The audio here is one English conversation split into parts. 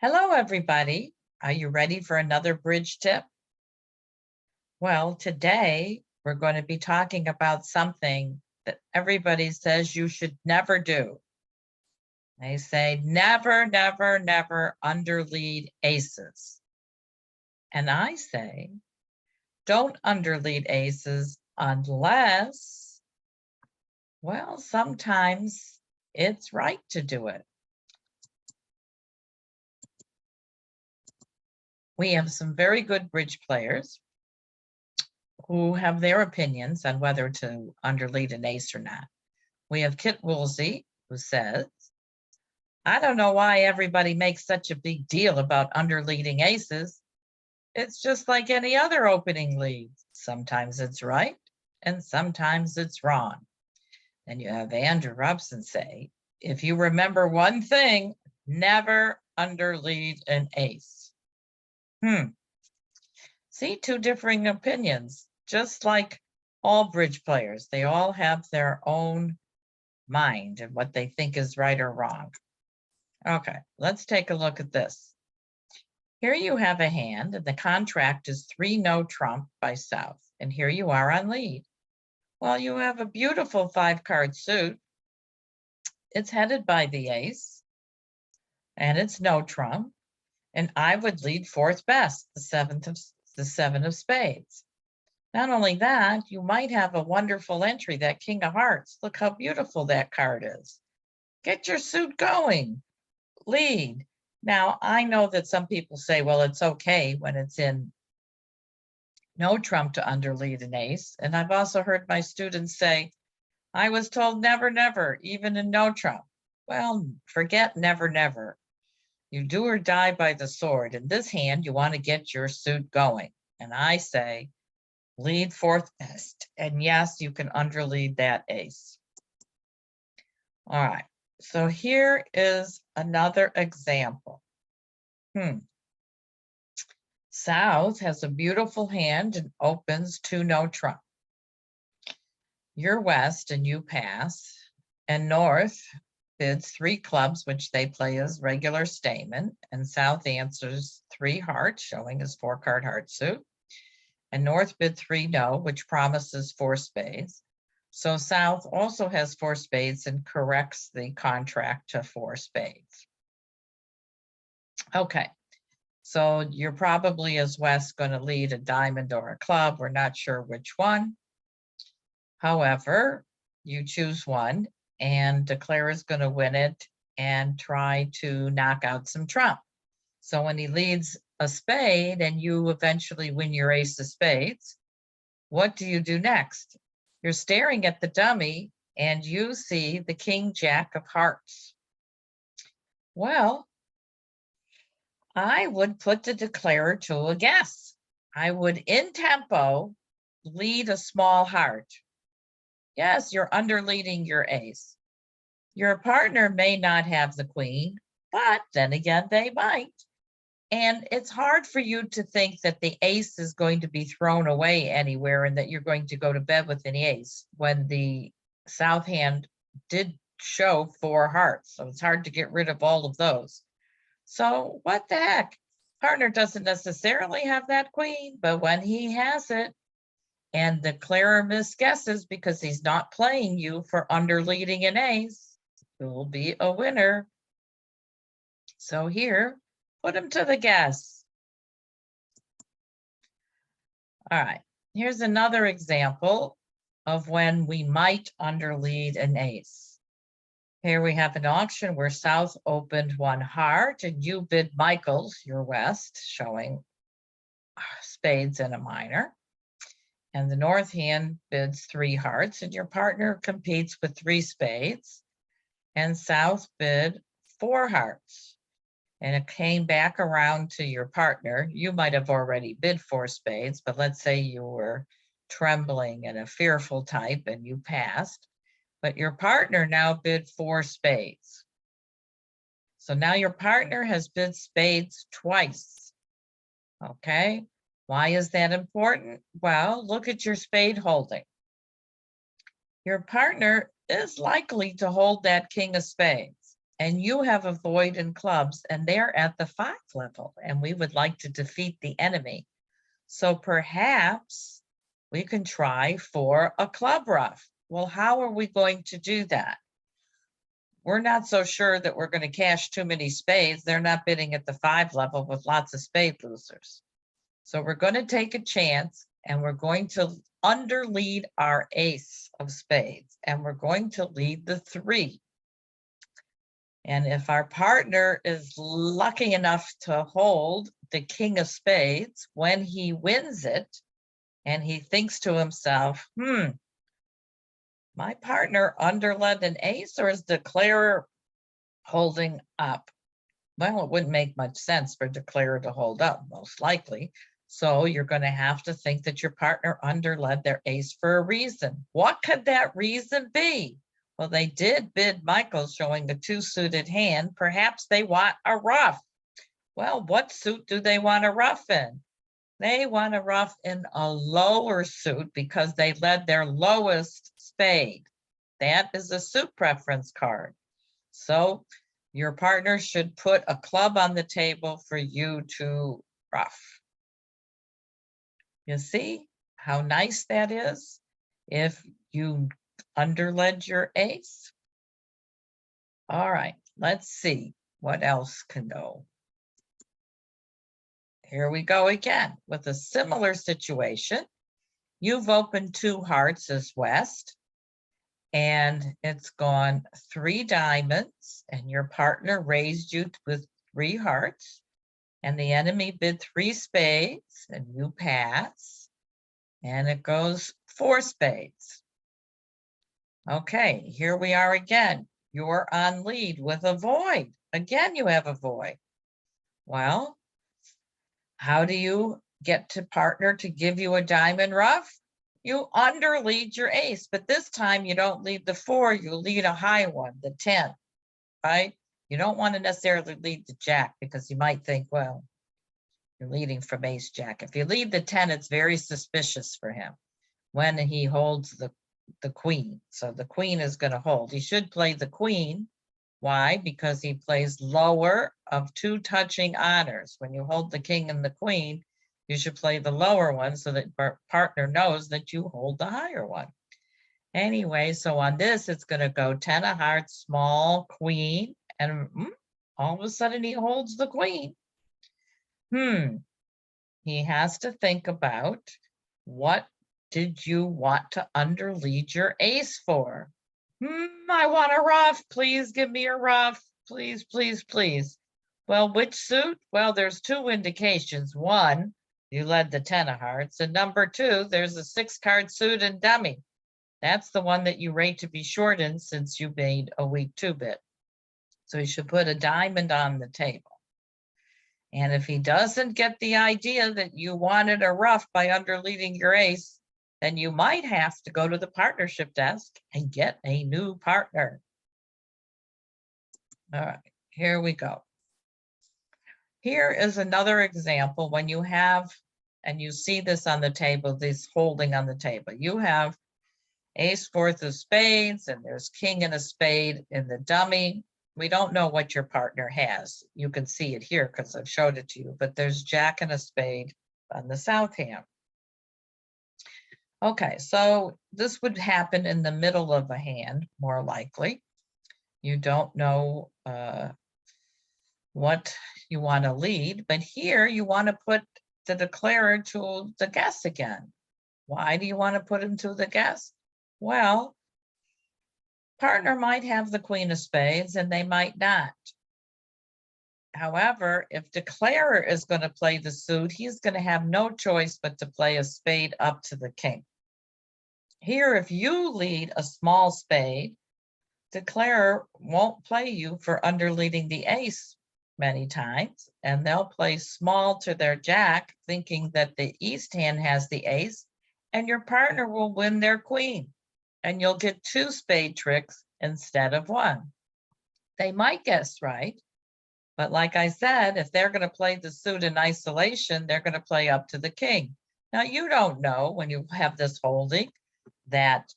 Hello, everybody. Are you ready for another bridge tip? Well, today we're going to be talking about something that everybody says you should never do. They say never, never, never underlead aces. And I say don't underlead aces unless, well, sometimes it's right to do it. We have some very good bridge players who have their opinions on whether to underlead an ace or not. We have Kit Woolsey, who says, I don't know why everybody makes such a big deal about underleading aces. It's just like any other opening lead. Sometimes it's right, and sometimes it's wrong. And you have Andrew Robson say, if you remember one thing, never underlead an ace. See, two differing opinions, just like all bridge players. They all have their own mind and what they think is right or wrong. Okay, let's take a look at this. Here you have a hand, and the contract is 3 no trump by South, and here you are on lead. Well, you have a beautiful 5-card suit. It's headed by the ace, and it's no trump, and I would lead 4th best, the 7 of spades. Not only that, you might have a wonderful entry, that King of Hearts. Look how beautiful that card is. Get your suit going, lead. Now, I know that some people say, well, it's okay when it's in no trump to underlead an ace. And I've also heard my students say, I was told never, never, even in no trump. Well, forget never, never. You do or die by the sword. In this hand, you want to get your suit going. And I say, lead 4th best. And yes, you can underlead that ace. All right. So here is another example. South has a beautiful hand and opens 2 no trump. You're West and you pass, and North bids 3 clubs, which they play as regular statement, and South answers 3 hearts, showing his 4-card heart suit, and North bid 3 no, which promises 4 spades. So South also has 4 spades and corrects the contract to 4 spades. Okay, so you're probably, as West, going to lead a diamond or a club. We're not sure which one. However, you choose one, and Declare is going to win it and try to knock out some trump. So when he leads a spade and you eventually win your ace of spades, what do you do next? You're staring at the dummy and you see the King Jack of Hearts. Well, I would put the Declarer to a guess. I would, in tempo, lead a small heart. Yes, you're underleading your ace. Your partner may not have the queen, but then again, they might. And it's hard for you to think that the ace is going to be thrown away anywhere and that you're going to go to bed with an ace when the South hand did show 4 hearts. So it's hard to get rid of all of those. So what the heck? Partner doesn't necessarily have that queen, but when he has it, and the Declarer misguesses because he's not playing you for underleading an ace, you will be a winner. So here, put him to the guess. All right, here's another example of when we might underlead an ace. Here we have an auction where South opened 1 heart and you bid Michaels, your West, showing spades and a minor. And the North hand bids 3 hearts and your partner competes with 3 spades. And South bid 4 hearts. And it came back around to your partner. You might have already bid 4 spades, but let's say you were trembling and a fearful type and you passed, but your partner now bid 4 spades. So now your partner has bid spades twice. Okay, why is that important? Well, look at your spade holding. Your partner is likely to hold that King of Spades. and you have a void in clubs, and they're at the 5 level, and we would like to defeat the enemy. So perhaps we can try for a club ruff. Well, how are we going to do that? We're not so sure that we're going to cash too many spades. They're not bidding at the 5 level with lots of spade losers. So we're going to take a chance, and we're going to underlead our ace of spades, and we're going to lead the 3. And if our partner is lucky enough to hold the king of spades, when he wins it, and he thinks to himself, my partner underled an ace, or is declarer holding up? Well, it wouldn't make much sense for declarer to hold up, most likely. So you're going to have to think that your partner underled their ace for a reason. What could that reason be? Well, they did bid Michael showing the 2 suited hand. Perhaps they want a ruff. Well, what suit do they want a ruff in? They want a ruff in a lower suit because they led their lowest spade. That is a suit preference card. So your partner should put a club on the table for you to ruff. You see how nice that is if you underled your ace? All right, let's see what else can go. Here we go again with a similar situation. You've opened 2 hearts as West, and it's gone 3 diamonds, and your partner raised you with 3 hearts, and the enemy bid 3 spades, and you pass, and it goes 4 spades. Okay, here we are again. You're on lead with a void. Again, you have a void. Well, how do you get to partner to give you a diamond ruff? You underlead your ace, but this time you don't lead the 4, you lead a high one, the 10, right? You don't want to necessarily lead the jack because you might think, well, you're leading from ace jack. If you lead the 10, it's very suspicious for him when he holds the queen. So the queen is going to hold. He should play the queen. Why? Because he plays lower of 2 touching honors. When you hold the king and the queen, you should play the lower one so that your partner knows that you hold the higher one. Anyway, so on this, it's going to go 10 of hearts, small, queen, and all of a sudden he holds the queen. He has to think about, what did you want to underlead your ace for? I want a ruff. Please give me a ruff. Please, please, please. Well, which suit? Well, there's 2 indications. 1, you led the 10 of hearts. And number 2, there's a 6-card suit and dummy. That's the one that you rate to be short in since you made a weak 2-bit. So you should put a diamond on the table. And if he doesn't get the idea that you wanted a ruff by underleading your ace, then you might have to go to the partnership desk and get a new partner. All right, here we go. Here is another example when you have, and you see this on the table, this holding on the table. You have ace 4th of spades, and there's king and a spade in the dummy. We don't know what your partner has. You can see it here because I've showed it to you, but there's jack and a spade on the south hand. Okay, so this would happen in the middle of a hand, more likely. You don't know what you want to lead, but here you want to put the declarer to the guess again. Why do you want to put him to the guess? Well, partner might have the queen of spades and they might not. However, if declarer is going to play the suit, he's going to have no choice but to play a spade up to the king. Here, if you lead a small spade, declarer won't play you for underleading the ace many times, and they'll play small to their jack, thinking that the east hand has the ace, and your partner will win their queen, and you'll get 2 spade tricks instead of 1. They might guess right, but like I said, if they're going to play the suit in isolation, they're going to play up to the king. Now, you don't know when you have this holding that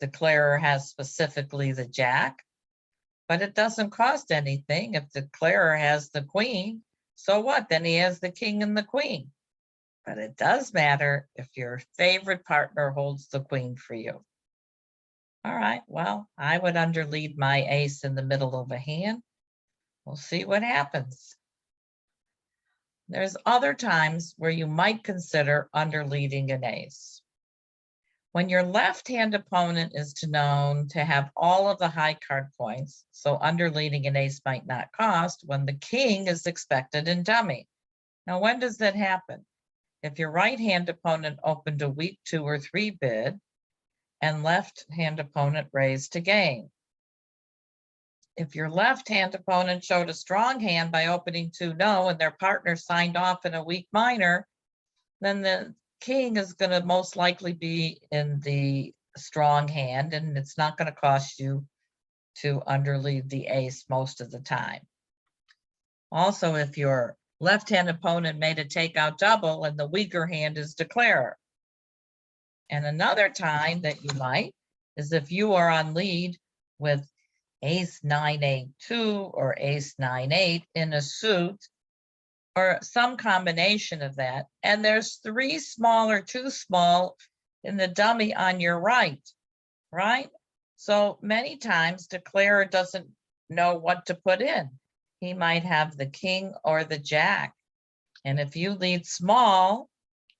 declarer has specifically the jack, but it doesn't cost anything if the declarer has the queen. So what? Then he has the king and the queen. But it does matter if your favorite partner holds the queen for you. All right, well, I would underlead my ace in the middle of a hand. We'll see what happens. There's other times where you might consider underleading an ace. When your left-hand opponent is known to have all of the high card points, so underleading an ace might not cost when the king is expected in dummy. Now, when does that happen? If your right-hand opponent opened a weak 2 or 3 bid and left-hand opponent raised to gain. If your left-hand opponent showed a strong hand by opening 2-0 and their partner signed off in a weak minor, then the king is going to most likely be in the strong hand, and it's not going to cost you to underlead the ace most of the time. Also, if your left-hand opponent made a takeout double and the weaker hand is declarer. And another time that you might is if you are on lead with ace 9-8-2 or ace 9-8 in a suit, or some combination of that, and there's 3 small or 2 small in the dummy on your right, right? So many times declarer doesn't know what to put in. He might have the king or the jack. And if you lead small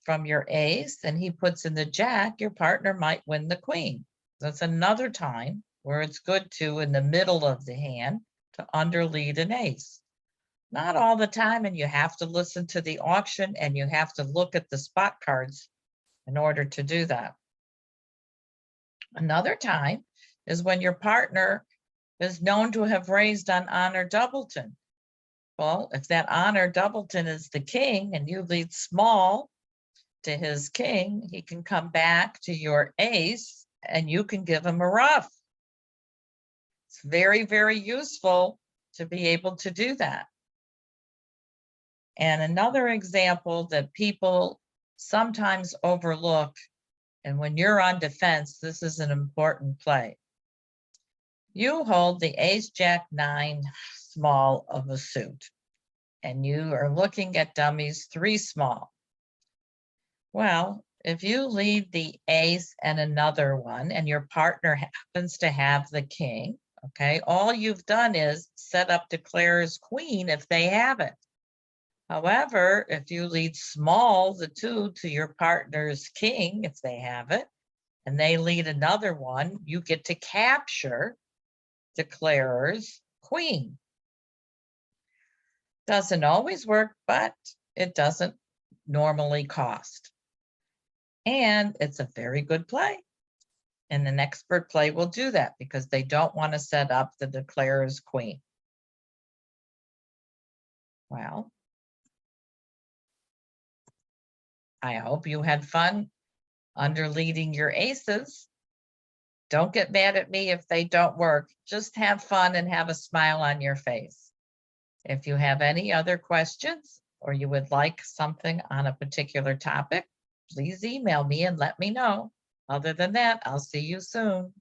from your ace and he puts in the jack, your partner might win the queen. That's another time where it's good to, in the middle of the hand, to underlead an ace. Not all the time, and you have to listen to the auction and you have to look at the spot cards in order to do that. Another time is when your partner is known to have raised on honor doubleton. Well, if that honor doubleton is the king and you lead small to his king, he can come back to your ace and you can give him a ruff. It's very, very useful to be able to do that. And another example that people sometimes overlook, and when you're on defense, this is an important play. You hold the ace jack 9 small of a suit, and you are looking at dummies 3 small. Well, if you lead the ace and another one, and your partner happens to have the king, okay, all you've done is set up declarer's queen if they have it. However, if you lead small, the 2 to your partner's king, if they have it, and they lead another one, you get to capture declarer's queen. Doesn't always work, but it doesn't normally cost. And it's a very good play. And an expert play will do that because they don't want to set up the declarer's queen. Well, I hope you had fun underleading your aces. Don't get mad at me if they don't work. Just have fun and have a smile on your face. If you have any other questions or you would like something on a particular topic, please email me and let me know. Other than that, I'll see you soon.